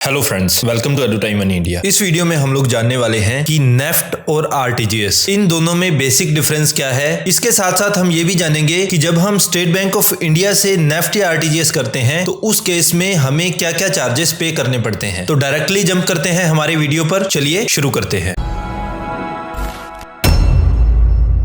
Hello friends, welcome to Edutime in India. इस video में हम लोग जानने वाले हैं कि नेफ्ट और आरटीजीएस इन दोनों में बेसिक डिफरेंस क्या है। इसके साथ साथ हम ये भी जानेंगे कि जब हम स्टेट बैंक ऑफ इंडिया से नेफ्ट या आरटीजीएस करते हैं तो उस केस में हमें क्या क्या चार्जेस पे करने पड़ते हैं। तो डायरेक्टली जंप करते हैं हमारे वीडियो पर। चलिए शुरू करते हैं।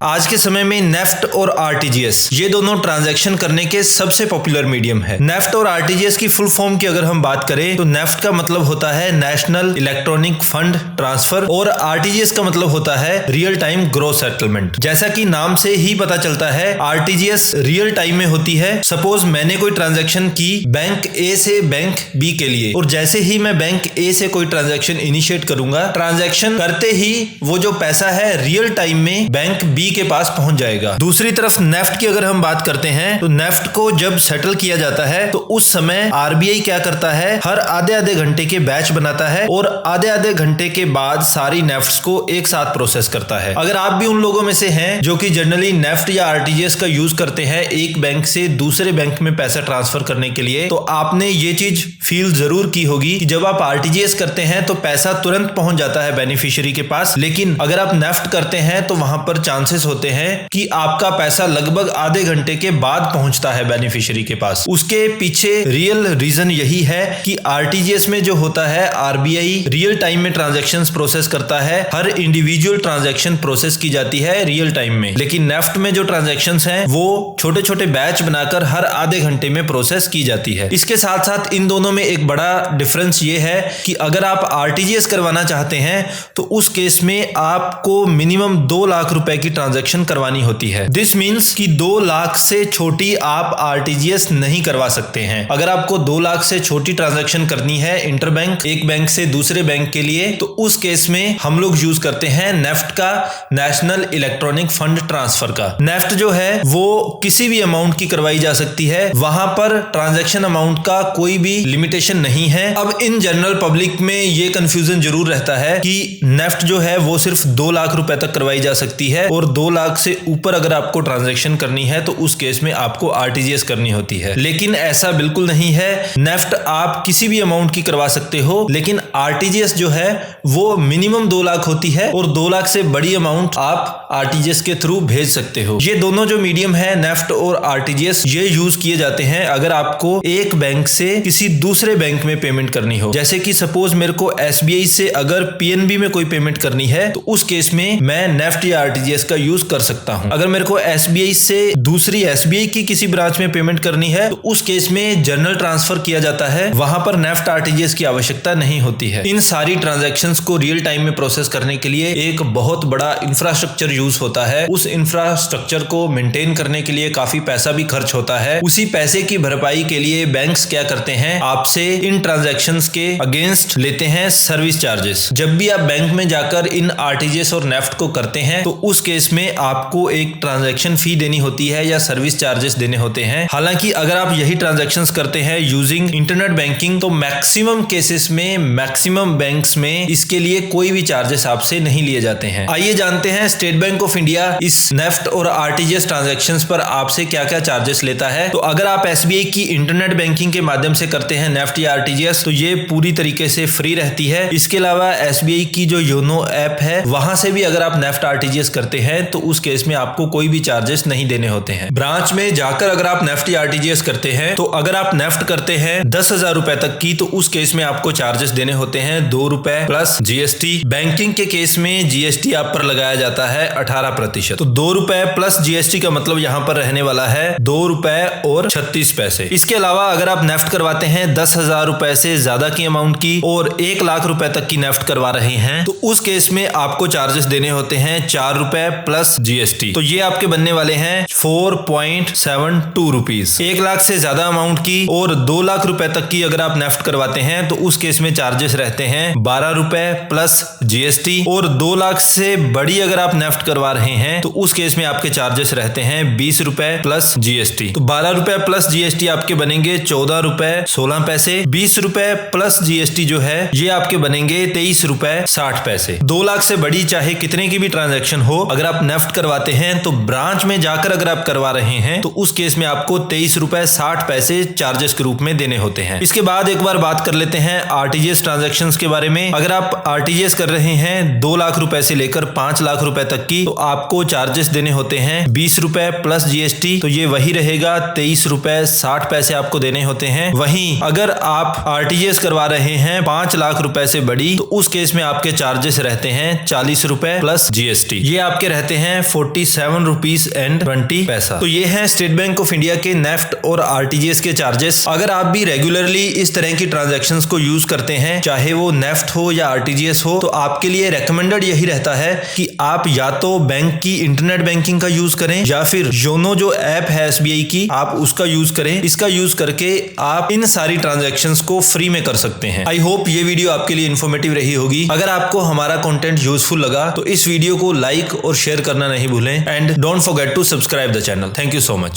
आज के समय में नेफ्ट और आरटीजीएस ये दोनों ट्रांजैक्शन करने के सबसे पॉपुलर मीडियम है। नेफ्ट और आरटीजीएस की फुल फॉर्म की अगर हम बात करें तो नेफ्ट का मतलब होता है नेशनल इलेक्ट्रॉनिक फंड ट्रांसफर और आरटीजीएस का मतलब होता है रियल टाइम ग्रॉस सेटलमेंट। जैसा कि नाम से ही पता चलता है आरटीजीएस रियल टाइम में होती है। सपोज मैंने कोई ट्रांजैक्शन की बैंक ए से बैंक बी के लिए और जैसे ही मैं बैंक ए से कोई ट्रांजैक्शन इनिशिएट करूंगा, ट्रांजैक्शन करते ही वो जो पैसा है रियल टाइम में बैंक बी के पास पहुंच जाएगा। दूसरी तरफ नेफ्ट की अगर हम बात करते हैं तो नेफ्ट को जब सेटल किया जाता है तो उस समय आरबीआई क्या करता है, हर आधे आधे घंटे के बैच बनाता है और आधे आधे घंटे के बाद सारी नेफ्ट्स को एक साथ प्रोसेस करता है। अगर आप भी उन लोगों में से हैं जो कि जनरली नेफ्ट या आरटीजीएस का यूज करते हैं एक बैंक से दूसरे बैंक में पैसा ट्रांसफर करने के लिए, तो आपने ये चीज फील जरूर की होगी कि जब आप आरटीजीएस करते हैं तो पैसा तुरंत पहुंच जाता है बेनिफिशियरी के पास, लेकिन अगर आप नेफ्ट करते हैं तो वहां पर चांसेस होते हैं कि आपका पैसा लगभग आधे घंटे के बाद पहुंचता है बेनिफिशियरी के पास। उसके पीछे रियल रीजन यही है कि आरटीजीएस में जो होता है आरबीआई रियल टाइम में ट्रांजैक्शंस प्रोसेस करता है, हर इंडिविजुअल ट्रांजैक्शन प्रोसेस की जाती है रियल टाइम में। लेकिन नेफ्ट में जो ट्रांजैक्शंस हैं वो छोटे छोटे बैच बनाकर हर आधे घंटे में प्रोसेस की जाती है। इसके साथ साथ इन दोनों में एक बड़ा डिफरेंस ये है कि अगर आप आरटीजीएस करवाना चाहते हैं तो उस केस में आपको मिनिमम 2 लाख रुपए की ट्रांजैक्शन करवानी होती है। दिस मींस कि 2 लाख से छोटी आप आरटीजीएस नहीं करवा सकते हैं। अगर आपको 2 लाख से छोटी ट्रांजैक्शन करनी है इंटरबैंक एक बैंक से दूसरे बैंक के लिए, तो उस केस में हम लोग यूज करते हैं नेफ्ट का, नेशनल इलेक्ट्रॉनिक फंड ट्रांसफर का। नेफ्ट जो है वो किसी भी अमाउंट की करवाई जा सकती है, वहां पर ट्रांजैक्शन अमाउंट का कोई भी लिमिटेशन नहीं है। अब इन जनरल पब्लिक में ये कंफ्यूजन जरूर रहता है कि नेफ्ट जो है वो सिर्फ 2 लाख रुपए तक करवाई जा सकती है और 2 लाख से ऊपर अगर आपको ट्रांजैक्शन करनी है तो उस केस में आपको आरटीजीएस करनी होती है। लेकिन ऐसा बिल्कुल नहीं है। नेफ्ट आप किसी भी अमाउंट की करवा सकते हो, लेकिन आरटीजीएस जो है वो मिनिमम 2 लाख होती है और 2 लाख से बड़ी अमाउंट आप आरटीजीएस के थ्रू भेज सकते हो। ये दोनों जो मीडियम है नेफ्ट और आरटीजीएस ये यूज किए जाते हैं अगर आपको एक बैंक से किसी दूसरे बैंक में पेमेंट करनी हो। जैसे कि सपोज मेरे को एसबीआई से अगर पीएनबी में कोई पेमेंट करनी है तो उस केस में मैं नेफ्ट या आरटीजीएस का यूज कर सकता हूं। अगर मेरे को एसबीआई से दूसरी एसबीआई की किसी ब्रांच में पेमेंट करनी है तो उस केस में जनरल ट्रांसफर किया जाता है, वहां पर नेफ्ट आरटीजीएस की आवश्यकता नहीं होती है। इन सारी ट्रांजैक्शंस को रियल टाइम में प्रोसेस करने के लिए एक बहुत बड़ा इंफ्रास्ट्रक्चर यूज होता है। उस इंफ्रास्ट्रक्चर को मेंटेन करने के लिए काफी पैसा भी खर्च होता है। उसी पैसे की भरपाई के लिए बैंक्स क्या करते हैं, आपसे इन ट्रांजैक्शंस के अगेंस्ट लेते हैं सर्विस चार्जेस। जब भी आप बैंक में जाकर इन आरटीजीएस और नेफ्ट को करते हैं तो उस केस में आपको एक ट्रांजैक्शन फी देनी होती है या सर्विस चार्जेस देने होते हैं। हालांकि अगर आप यही ट्रांजैक्शंस करते हैं यूजिंग इंटरनेट बैंकिंग तो मैक्सिमम केसेस में मैक्सिमम बैंक्स में इसके लिए कोई भी चार्जेस आपसे नहीं लिए जाते हैं। आइए जानते हैं स्टेट बैंक ऑफ इंडिया इस नेफ्ट और आरटीजीएस ट्रांजैक्शंस पर आपसे क्या क्या चार्जेस लेता है। तो अगर आप एसबीआई की इंटरनेट बैंकिंग के माध्यम से करते हैं नेफ्ट या आरटीजीएस तो ये पूरी तरीके से फ्री रहती है। इसके अलावा एसबीआई की जो योनो ऐप है वहां से भी अगर आप नेफ्ट आरटीजीएस करते हैं तो उस केस में आपको कोई भी चार्जेस नहीं देने होते हैं। ब्रांच में जाकर अगर आप नेफ्ट या आरटीजीएस करते हैं तो अगर आप नेफ्ट करते हैं 10,000 रुपए तक की तो उस केस में आपको चार्जेस देने होते हैं 2 रुपए प्लस जीएसटी। बैंकिंग के केस में जीएसटी आप पर लगाया जाता है 18%। तो 2 रुपए प्लस जीएसटी का मतलब यहाँ पर रहने वाला है 2 रुपए और 36 पैसे। इसके अलावा अगर आप नेफ्ट करवाते हैं 10,000 रुपए से ज्यादा की अमाउंट की और 1 लाख रुपए तक की नेफ्ट करवा रहे हैं तो उस केस में आपको चार्जेस देने होते हैं 4 रुपए प्लस जीएसटी। तो ये आपके बनने वाले हैं 4.72 रुपीज। 1 लाख से ज्यादा अमाउंट की और 2 लाख रुपए तक की अगर आप नेफ्ट करवाते हैं तो उस केस में चार्जेस रहते हैं 12 रुपए प्लस जीएसटी और 2 लाख से बड़ी अगर आप नेफ्ट करवा रहे हैं तो उस केस में आपके चार्जेस रहते हैं 20 रुपए प्लस जीएसटी। तो 12 रुपए प्लस जीएसटी आपके बनेंगे 14 रुपए 16 पैसे। 20 रुपए प्लस जीएसटी जो है ये आपके बनेंगे 23 रुपए 60 पैसे। 2 लाख से बड़ी चाहे कितने की भी ट्रांजैक्शन हो, अगर आप नेफ्ट करवाते हैं तो ब्रांच में जाकर अगर आप करवा रहे हैं तो उस केस में आपको 23 रुपए 60 पैसे चार्जेस के रूप में देने होते हैं। इसके बाद एक बार बात कर लेते हैं आरटीजीएस ट्रांजैक्शन के बारे में। अगर आप आरटीजीएस कर रहे हैं 2 लाख रुपए से लेकर 5 लाख रुपए तक की, तो आपको चार्जेस देने होते हैं 20 रुपए प्लस जीएसटी, तो ये वही रहेगा 23 रुपए 60 पैसे आपको देने होते हैं। वहीं अगर आप आरटीजीएस करवा रहे हैं 5 लाख रुपए से बड़ी, तो उस केस में आपके चार्जेस रहते हैं 40 रुपए प्लस जीएसटी, ये आपके रहते हैं 47 रुपीज एंड 20 पैसा। तो ये है स्टेट बैंक ऑफ इंडिया के नेफ्ट और आरटीजीएस के चार्जेस। अगर आप भी रेगुलरली इस तरह की ट्रांजैक्शंस को यूज करते हैं, चाहे वो नेफ्ट हो या आरटीजीएस हो, तो आपके लिए रेकमेंडेड यही रहता है कि आप या तो बैंक की इंटरनेट बैंकिंग का यूज करें या फिर योनो जो ऐप है एसबीआई की, आप उसका यूज करें। इसका यूज करके आप इन सारी ट्रांजैक्शंस को फ्री में कर सकते हैं। आई होप ये वीडियो आपके लिए इन्फॉर्मेटिव रही होगी। अगर आपको हमारा कंटेंट यूजफुल लगा तो इस वीडियो को लाइक और शेयर करना नहीं भूलें and don't forget to subscribe the channel. Thank you so much.